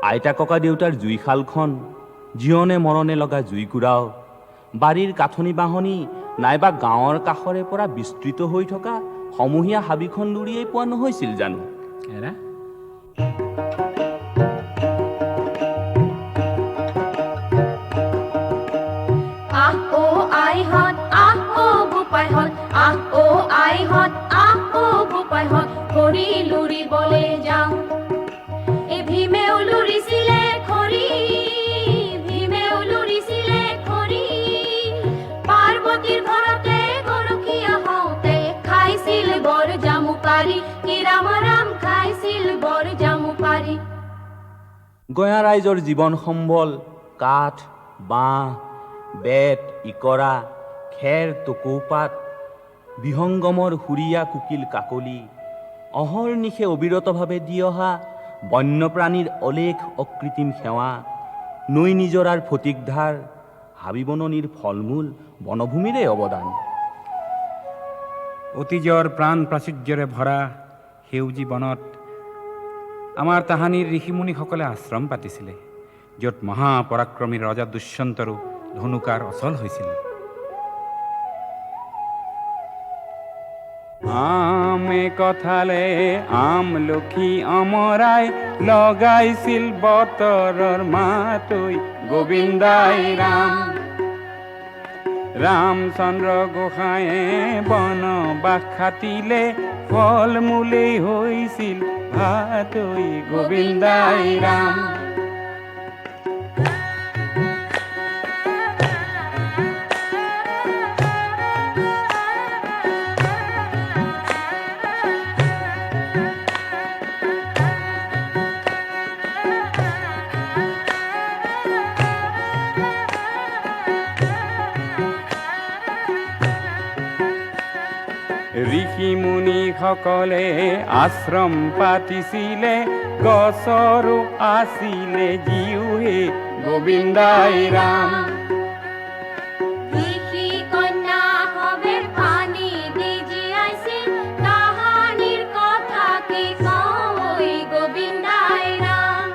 আইতা ককা দেউতাৰ জুইশালখন জীৱনে মৰণে লগা জুইকুৰাও বাৰীৰ কাঠনি বাহনি নাইবা গাঁৱৰ কাষৰে পৰা বিস্তৃত হৈ থকা সমূহীয়া হাবিখন লুৰিয়েই পোৱা নহৈছিল জানো এৰা আহ ও আইহঁত আহ ও বোপাইহঁত আহ ও আইহঁত আহ ও বোপাইহঁত খৰি লুৰিবলৈ যাওঁ এই ভীমেও লুৰিছিলে খৰি ভীমেও লুৰিছিলে খৰি পাৰ্বতীৰ ঘৰতে গৰখীয়া হওঁতে খাইছিল বৰ জামু পাৰি কি ৰাম ৰাম খাইছিল বৰ জামু পাৰি গঞা ৰাইজৰ জীৱন সম্বল কাঠ বাঁহ বেত ইকৰা খেৰ টকৌপাত বিহংগমৰ সুৰীয়া কুকিল কাকলি অহৰ্নিশে অবিৰতভাৱে দি অহা বন্যপ্ৰাণীৰ অলেখ অকৃত্ৰিম সেৱা নৈ নিজৰাৰ ফটিকধাৰ, হাবি বননিৰ ফলমূল বনভূমিৰে অৱদান। অতীজৰ প্ৰাণ প্ৰাচুৰ্যৰে ভৰা সেউজী বনত আমাৰ তাহানিৰ ঋষিমুনিসকলে আশ্ৰম পাতিছিলে, য'ত মহাপৰাক্ৰমী ৰজা দুষ্যন্তৰো ধনুকাৰ অচল হৈছিল। আমে কঁঠালে আমলখি অমৰাই লগাইছিল বতৰৰ মাতৈ গোবিন্দাই ৰাম। ৰামচন্দ্ৰ গোসাঁয়ে বনবাস খাটিলে ফল মূলেই হৈছিল ভাতৈ গোবিন্দাই ৰাম। ঋষি মুনিসকলে আশ্ৰম পাতিছিলে, গছৰো আছিলে জীউহে গোবিন্দাই ৰাম। ঋষি কন্যা হবেৰ পানী দি জীয়াইছিল, তাহানিৰ কথা কি কওঁ ঐ গোবিন্দাই ৰাম।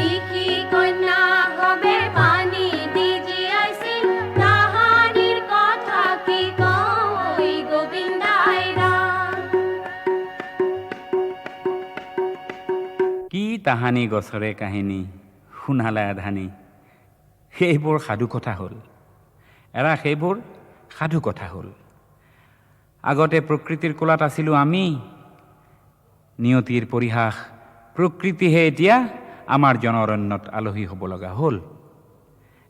ঋষি কন্যা হবেৰ পানী দি জীয়াইছিল, তাহানিৰ কথা কি কওঁ ঐ গোবিন্দাই ৰাম। কি তাহানি গছৰে কাহিনী শুনালে আধানি, সেইবোৰ সাধু কথা হ'ল। সেইবোৰ সাধু কথা হ'ল। আগতে প্ৰকৃতিৰ কোলাত আছিলোঁ আমি, নিয়তিৰ পৰিহাস প্ৰকৃতিহে এতিয়া আমাৰ জনঅৰণ্যত আলহী হ'ব লগা হ'ল,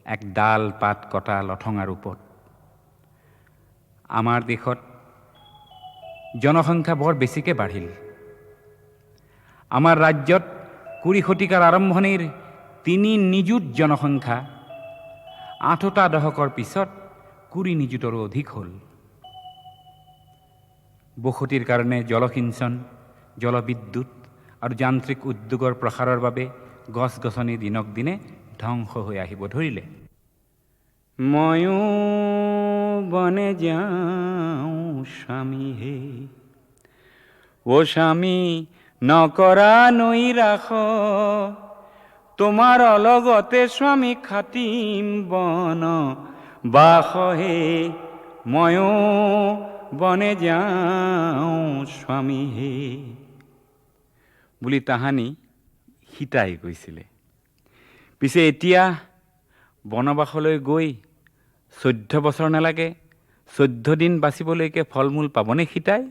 এক ডাল পাত কটা লঠঙা ৰূপত। আমাৰ দেশত জনসংখ্যা বৰ বেছিকৈ বাঢ়িল। আমাৰ ৰাজ্যত 20 শতিকাৰ আৰম্ভণিৰ 3 নিযুত জনসংখ্যা 8টা দশকৰ পিছত 20 নিযুতৰো অধিক হ'ল। বসতিৰ কাৰণে জলসিঞ্চন, জলবিদ্যুৎ আৰু যান্ত্ৰিক উদ্যোগৰ প্ৰসাৰৰ বাবে গছ গছনি দিনক দিনে ধ্বংস হৈ আহিব ধৰিলে। ময়ো বনে যাওঁ স্বামী হে, ও স্বামী নকৰা নৈ ৰাখ, তোমাৰ অলগতে স্বামী খাটিম বন বাস হে, ময়ো বনে যাওঁ স্বামী হে বুলি তাহানি সীতাই কৈছিলে। পিছে এতিয়া বনবাসলৈ গৈ 14 বছৰ নালাগে, 14 দিন বাচিবলৈকে ফল মূল পাবনে সীতাই?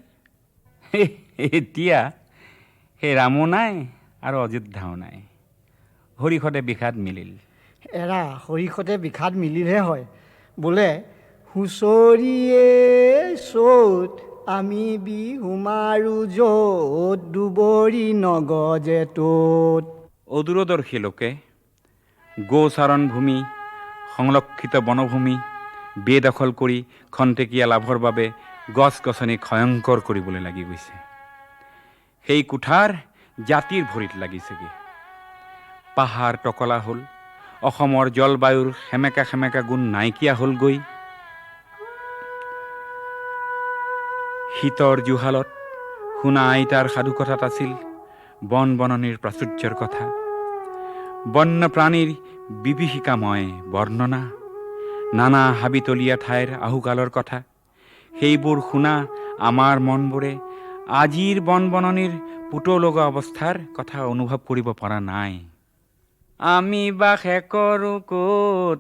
এতিয়া সেই ৰামো নাই আৰু অযোধ্যাও নাই, হৰিষতে বিষাদ মিলিল। এৰা হৰিষতে বিষাদ মিলিলহে হয়। বোলে হুঁচৰিয়ে চ'ত আমি বিহু মাৰো য'ত, দুবৰি নগজে ত'ত। অদূৰদৰ্শী লোকে গোচাৰণ ভূমি, সংৰক্ষিত বনভূমি বেদখল কৰি খন্তেকীয়া লাভৰ বাবে গছ গছনি ভয়ংকৰ কৰিবলৈ লাগি গৈছে। সেই কুঠাৰ জাতিৰ ভৰিত লাগিছেগৈ। পাহাৰ টকলা হ'ল, অসমৰ জলবায়ুৰ সেমেকা সেমেকা গুণ নাইকিয়া হ'লগৈ। শীতৰ জুহালত শুনা আইতাৰ সাধুকথাত আছিল বন বননিৰ প্ৰাচুৰ্যৰ কথা, বন্যপ্ৰাণীৰ বিভীষিকাময় বৰ্ণনা, নানা হাবিতলীয়া ঠাইৰ আহুকালৰ কথা। সেইবোৰ শুনা আমাৰ মনবোৰে আজিৰ বন বননিৰ পুতৌ লগা অৱস্থাৰ কথা অনুভৱ কৰিব পৰা নাই। আমি বাসে কৰোঁ ক'ত,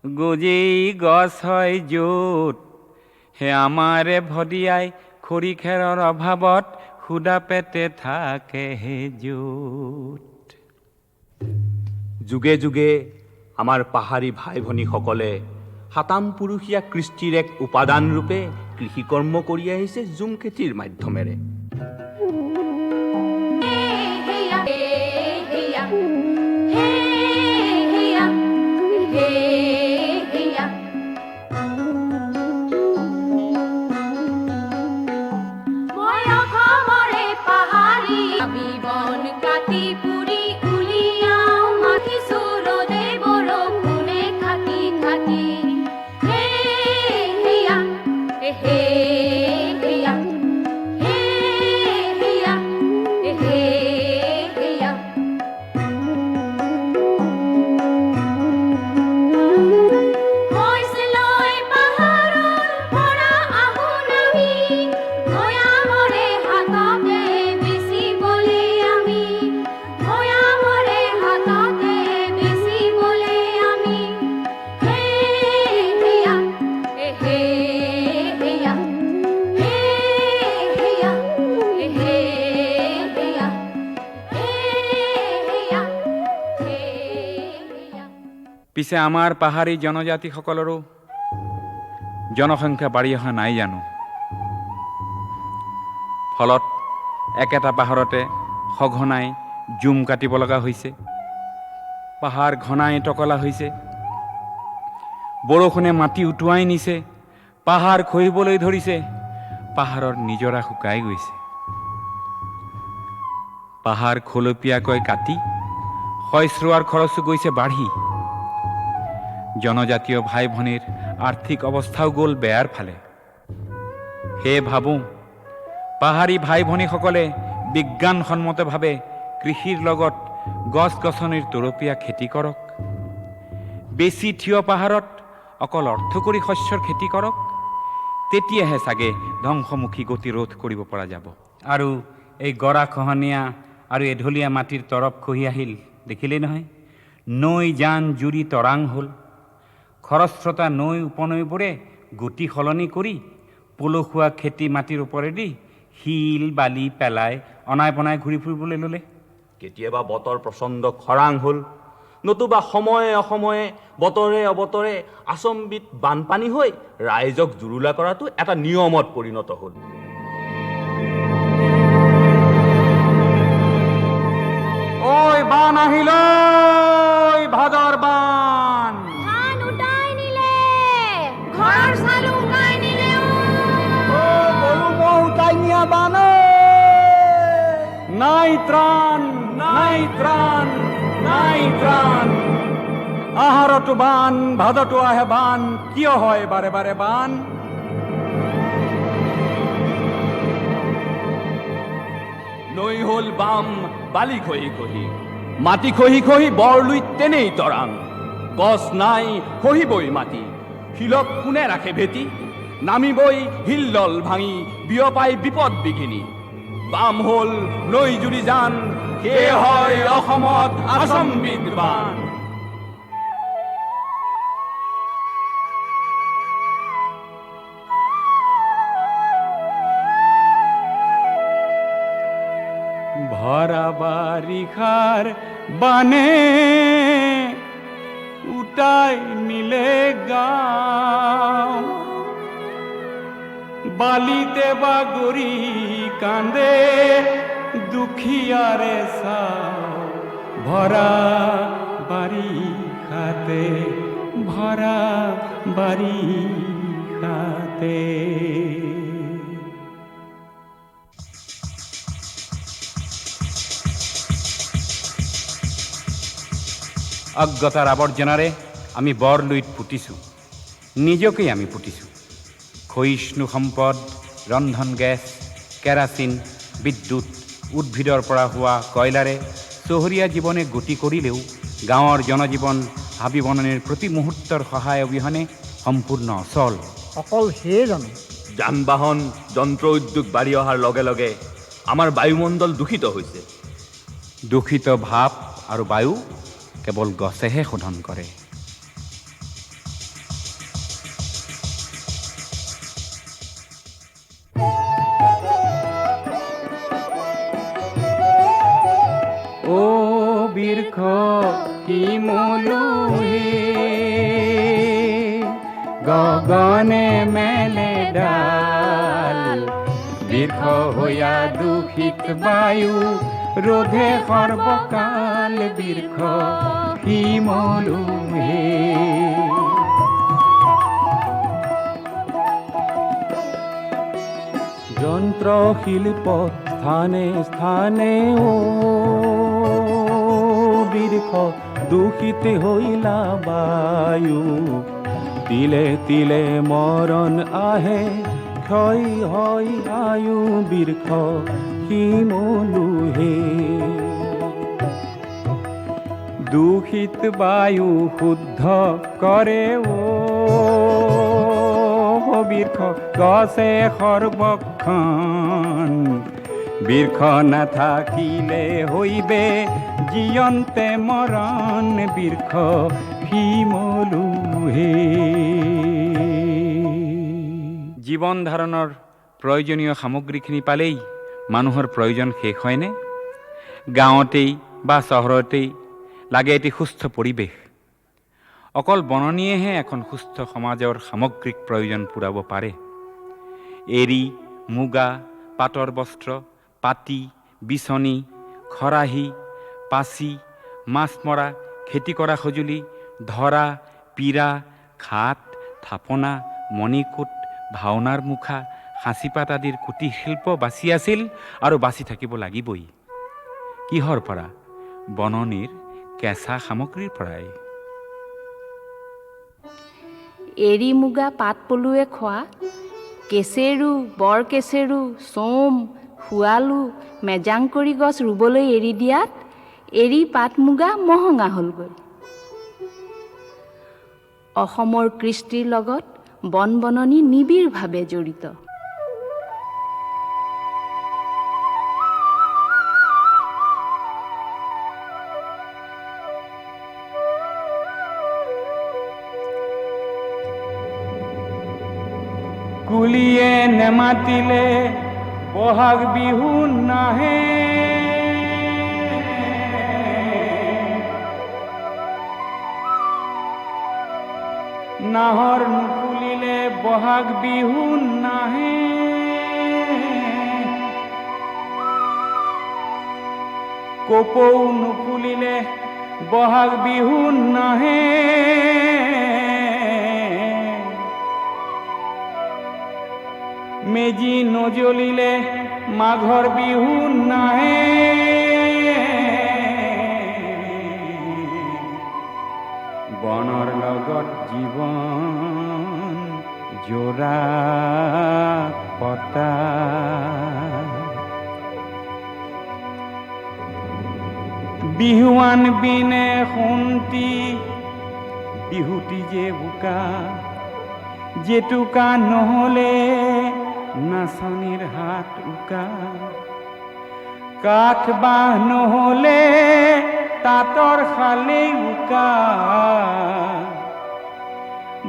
গজেই গছ হয় য'ত, হে আমাৰে ভদিয়াই খৰি খেৰৰ অভাৱত সুদা পেটে থাকে হে য'ত। যুগে যুগে আমাৰ পাহাৰী ভাই ভনীসকলে সাতাম পুৰুষীয়া কৃষ্টিৰ এক উপাদান ৰূপে কৃষিকৰ্ম কৰি আহিছে জুম খেতিৰ মাধ্যমেৰে। বন কাটি পুৰি উলিয়াও মাথিছো পিছে আমাৰ পাহাৰী জনজাতিসকলৰো জনসংখ্যা বাঢ়ি অহা নাই জানো? ফলত একেটা পাহাৰতে সঘনাই জুম কাটিব লগা হৈছে, পাহাৰ ঘনাই টকলা হৈছে, বৰষুণে মাটি উটুৱাই নিছে, পাহাৰ খহিবলৈ ধৰিছে, পাহাৰৰ নিজৰা শুকাই গৈছে। পাহাৰ খলপীয়াকৈ কাটি শইচৰোৱাৰ খৰচো গৈছে বাঢ়ি। জনজাতীয় ভাই ভনীৰ আৰ্থিক অৱস্থাও গ'ল বেয়াৰ ফালে। সেয়ে ভাবোঁ পাহাৰী ভাই ভনীসকলে বিজ্ঞানসন্মতভাৱে কৃষিৰ লগত গছ গছনিৰ তৰপীয়া খেতি কৰক। বেছি থিয় পাহাৰত অকল অৰ্থ কৰি শস্যৰ খেতি কৰক। তেতিয়াহে চাগে ধ্বংসমুখী গতি ৰোধ কৰিব পৰা যাব। আৰু এই গৰা খহনীয়া আৰু এঢলীয়া মাটিৰ তৰপ খহি আহিল, দেখিলেই নহয়। নৈ জান জুৰি তৰাং হ'ল। খৰস্ৰোতা নৈ উপনৈবোৰে গতি সলনি কৰি পলসুৱা খেতি মাটিৰ ওপৰেদি শিল বালি পেলাই অনাই বনাই ঘূৰি ফুৰিবলৈ ল'লে। কেতিয়াবা বতৰ প্ৰচণ্ড খৰাং হ'ল, নতুবা সময়ে অসময়ে বতৰে অবতৰে আচম্বিত বানপানী হৈ ৰাইজক জুৰুলা কৰাটো এটা নিয়মত পৰিণত হ'ল। ঐ বান আহিল, ভাদৰ বান। ধান উটাই নিলে, ঘৰৰ চাল উটাই নিলে। গৰু ম'হ উটাই নিয়া বান। নাই ত্ৰাণ, নাই ত্ৰাণ, নাই ত্ৰাণ। আহাৰতো বান, ভাদতো আহে বান, কিয় হয় বাৰে বাৰে বান? নৈ হ'ল বাম বালি খহি খহি, মাটি খহি খহি বৰলুইত তেনেই তৰাং। গছ নাই খহিবই মাটি, শিলক কোনে ৰাখে ভেটি? নামিবই শিলদল ভাঙি, বিয়পাই বিপদ বিঘিনি। বাম হ'ল নৈ জুৰি জান, সেয়ে হয় অসমত আচম্বিত বান। ভরা বারিখার বানে উটাই নিলে গাঁও, বালিতে বাগরি কান্দে দুখিয়ারে সাও। ভরা বাড়ি খাতে, ভরা বাড়ি খাতে। অজ্ঞতাৰ আৱৰ্জনাৰে আমি বৰলুইত পুতিছোঁ, নিজকেই আমি পুতিছোঁ। ক্ষয়িষ্ণু সম্পদ, ৰন্ধন গেছ, কেৰাচিন, বিদ্যুৎ, উদ্ভিদৰ পৰা হোৱা কয়লাৰে চহৰীয়া জীৱনে গতি কৰিলেও গাঁৱৰ জনজীৱন হাবি বননিৰ প্ৰতি মুহূৰ্তৰ সহায় অবিহনে সম্পূৰ্ণ অচল। অকল সেয়ে জানো? যান বাহন যন্ত্ৰ উদ্যোগ বাঢ়ি অহাৰ লগে লগে আমাৰ বায়ুমণ্ডল দূষিত হৈছে। দূষিত ভাপ আৰু বায়ু কেৱল গছেহে শোধন কৰে। ও বৃক্ষ শিমলুহে, গগনে মেলে ডাল। বৃক্ষ হইয়া দূষিত বায়ু ৰোধে সৰ্বকাল। বৃক্ষ শিমলুহে। যন্ত্ৰ শিল্প স্থানে স্থানে ও বৃক্ষ দূষিত হইলা বায়ু। তিলে তিলে মৰণ আহে, ক্ষয় হয় আয়ু। বৃক্ষ শিমলুহে। দূষিত বায়ু শুদ্ধ কৰে ও বৃক্ষ, গছে সৰ্বক্ষণ। বৃক্ষ নাথাকিলে হইবে জীয়ন্তে মৰণ। বৃক্ষ শিমলুহে। জীৱন ধাৰণৰ প্ৰয়োজনীয় সামগ্ৰীখিনি পালেই মানুহৰ প্ৰয়োজন শেষ হয়নে? গাঁৱতেই বা চহৰতেই লাগে এটি সুস্থ পৰিৱেশ। অকল বননীয়েহে এখন সুস্থ সমাজৰ সামগ্ৰিক প্ৰয়োজন পূৰাব পাৰে। এৰী, মুগা, পাটৰ বস্ত্ৰ, পাতি, বিচনী, খৰাহী, পাচি, মাছ মৰা, খেতি কৰা সঁজুলি, ধৰা, পীৰা, ঘাট, থাপনা, মণিকোট, ভাওনাৰ মুখা, সাঁচিপাত আদিৰ কুটিৰ শিল্প বাচি আছিল আৰু বাচি থাকিব লাগিবই। কিহৰ পৰা? বননিৰ কেঁচা সামগ্ৰীৰ পৰাই। এৰী মুগা পাট পলুৱে খোৱা কেঁচেৰু, বৰ কেঁচেৰু, চোম, শুৱালু, মেজাংকৰি গছ ৰুবলৈ এৰি দিয়াত এৰী পাট মুগা মহঙা হ'লগৈ। অসমৰ কৃষ্টিৰ লগত বন বননি নিবিড়ভাৱে জড়িত। কুলিয়ে নেমাতিলে বহাগ বিহু নাহে, নাহৰ নুকুলিলে বহাগ বিহু নাহে, কপৌ নুকুলিলে বহাগ বিহু নাহে, মেজি নজ্বলিলে মাঘৰ বিহু নাহে, বনৰ লগত জীৱন জোৰা পতা, বিহুৱান বিনে শুন্তি বিহুতি যে বোকা, জেতুকা নহলে নাচনীৰ হাত উকা, কাঠ বাঁহ নহলে তাঁতৰ শালেই উকা,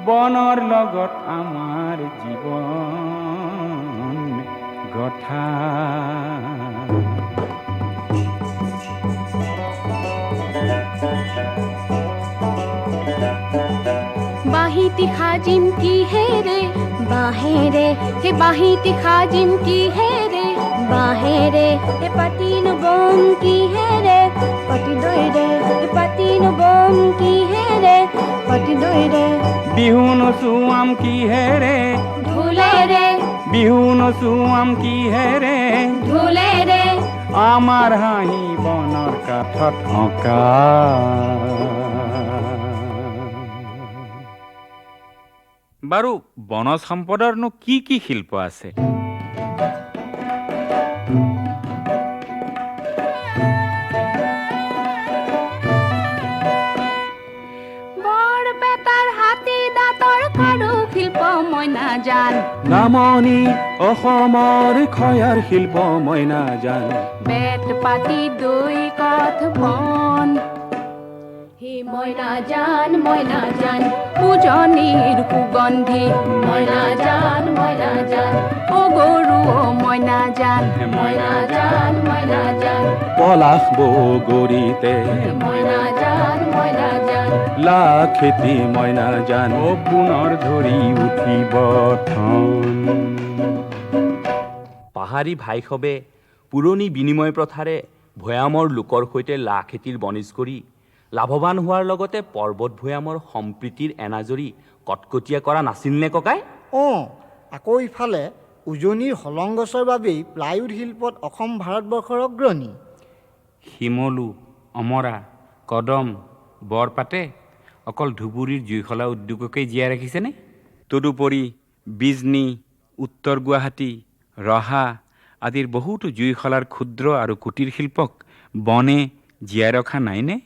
বনৰ লগত আমাৰ জীৱন গঠা। বাঁহীটি সাজিম কিহেৰে, বাঁহেৰে হে বাঁহীটি সাজিম কিহেৰে, বাঁহেৰে হে পাতি নবম কিহেৰে, পাতি দৈৰে হে পাতি নবম কিহেৰে, পাতি দৈৰে। বিহু নচুৱাম কিহেৰে, ঢোলেৰে বিহু নচুৱাম কিহেৰে, ঢোলেৰে। আমাৰ হাঁহি বনৰ কাঠত অঁকা। বাৰু বনজ সম্পদৰনো কি কি শিল্প আছে? বৰপেটাৰ হাতী দাঁতৰ কাৰু শিল্প মই নাজান, নামনি অসমৰ খয়াৰ শিল্প মই নাজান, বেত পাতি দৈ কাঠ বন হে মই নাজান, মই নাজান, উজনিৰ সুগন্ধি মই নাজান, মই নাজান, অ গৰু মই নাজান, মই নাজান, মই নাজান, পলাশ বগৰীতে মই নাজান, মই নাজান, লা খেতি মই নাজান, ও পুনৰ ধৰি উঠিব থন। পাহাৰী ভাইসৱে পুৰণি বিনিময় প্ৰথাৰে ভৈয়ামৰ লোকৰ সৈতে লা খেতিৰ বনিজ কৰি লাভৱান হোৱাৰ লগতে পৰ্বত ভৈয়ামৰ সম্প্ৰীতিৰ এনাজৰী কটকটীয়া কৰা নাছিল নে ককাই? অঁ, আকৌ ইফালে উজনিৰ হলং গছৰ বাবেই প্লাইউড শিল্পত অসম ভাৰতবৰ্ষৰ অগ্ৰণী। শিমলু, অমৰা, কদম, বৰপাতে অকল ধুবুৰীৰ জুইশলা উদ্যোগকেই জীয়াই ৰাখিছেনে? তদুপৰি বিজনী, উত্তৰ গুৱাহাটী, ৰহা আদিৰ বহুতো জুইশলাৰ ক্ষুদ্ৰ আৰু কুটিৰ শিল্পক বনে জীয়াই ৰখা নাইনে?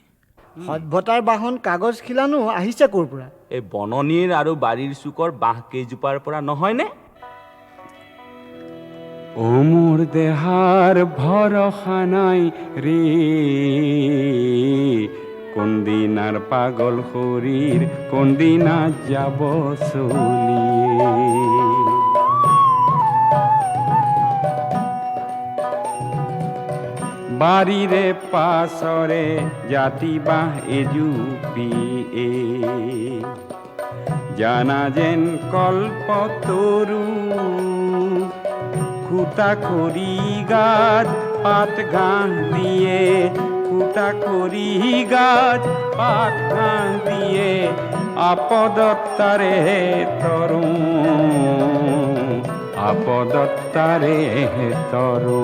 সভ্যতাৰ বাহন কাগজ খিলানো আহিছে ক'ৰ পৰা? এই বননিৰ আৰু বাৰীৰ চুকৰ বাঁহ কেইজোপাৰ পৰা নহয়নে? ও মোৰ দেহাৰ ভৰসা নাই ৰে, কোনদিনাৰ পাগল শৰীৰ কোনদিনা যাব চলিয়ে। বাৰীৰে পাছৰে জাতি বাঁহ এজুপি জানা যেন কল্পতৰু খুটা খৰি গাত পাত ঘাঁহ দিয়ে খুটা খৰি গাত পাত ঘাঁহ দিয়ে আপদত্তাৰে তৰু আপদত্তাৰে তৰু